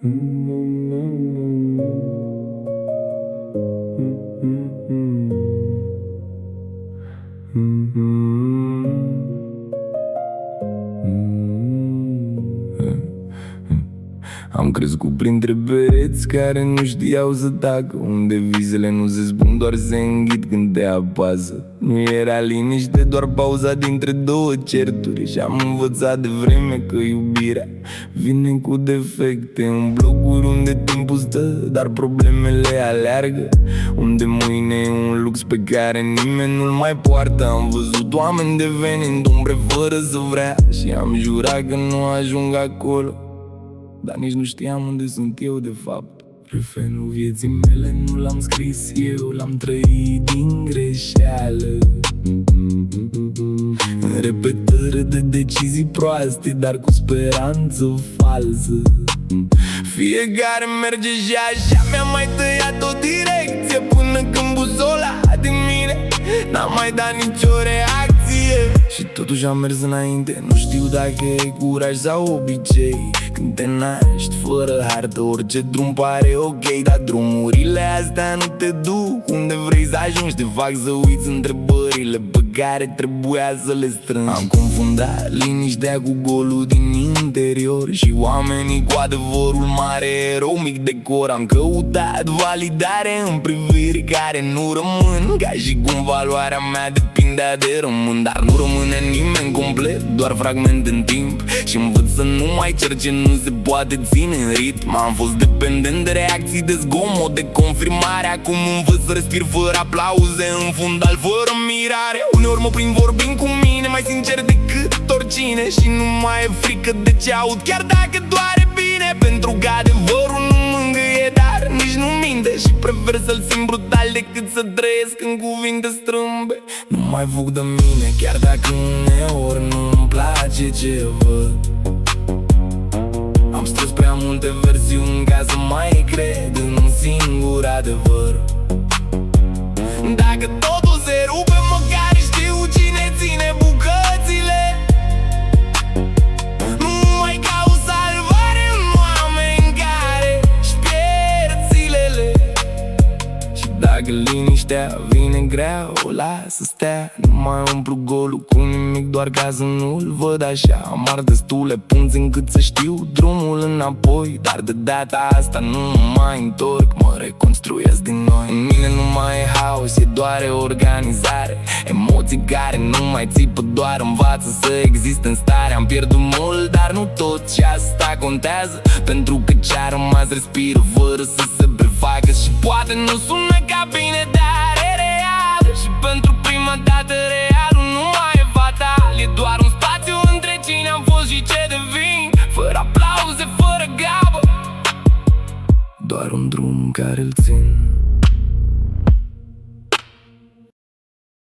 Am crescut printre pereți care nu știau să tacă, unde visele nu se spun, doar se înghit când te apasă. Nu era liniște, doar pauza dintre două certuri. Și-am învățat de vreme că iubirea vine cu defecte. În blocuri unde timpul stă, dar problemele aleargă, unde mâine e un lux pe care nimeni nu-l mai poartă. Am văzut oameni devenind umbre fără să vrea și am jurat că nu ajung acolo, dar nici nu știam unde sunt eu de fapt. Refrenul vieții mele nu l-am scris eu, l-am trăit din greșeală, în repetări de decizii proaste, dar cu speranță falsă. Fiecare merge și așa mi-a mai tăiat o direcție, până când buzola din mine n-a mai dat nicio reacție. Și totuși am mers înainte, nu știu dacă e curaj sau obicei. Când te naști fără hartă, orice drum pare ok, dar drumurile astea nu te duc unde vrei să ajungi. Te fac să uiți întrebările pe care trebuia să le strângi. Am confundat liniștea cu golul din interior și oamenii cu adevărul mare, erou mic decor. Am căutat validare în priviri care nu rămân, ca și cum valoarea mea depindea de rămân. Dar nu rămâne nimeni complet, doar fragmente în timp. Și învăț să nu mai cer ce nu se poate ține în ritm. Am fost dependent de reacții, de zgomot, de confirmare. Acum învăț să respir fără aplauze, în fundal fără mirare. Uneori mă prind vorbind cu mine mai sincer decât oricine și nu mai e frică de ce aud, chiar dacă doare bine. Pentru că adevărul nu mângâie, dar nici nu minte, și prefer să-l simt brutal decât să trăiesc în cuvinte strâmbe. Nu mai fug de mine, chiar dacă uneori nu-mi place ce văd. Am strâns prea multe versiuni ca să mai cred în un singur adevăr. Dacă totul se rupe, măcar știu cine ține bucățile. Nu mai caut salvare în oameni care își pierd zilele. Și dacă liniștea vine grea, o las să stea. Nu mai umplu golul cu nimic doar ca să nu-l văd așa. Am ars destule punți încât să știu drumul înapoi, dar de data asta nu mă mai întorc, mă reconstruiesc din noi. În mine nu mai e haos, e doar organizare. Emoții care nu mai țipă, doar învață să exist în stare. Am pierdut mult, dar nu tot, și asta contează, pentru că ce-a rămas respiră fără să se prefacă. Și poate nu sună ca bine, dar e real. Și pentru prima dată realul nu mai e fatal. E doar un spațiu între cine am fost și ce devin, fără aplauze, fără gabă, doar un drum care îl țin.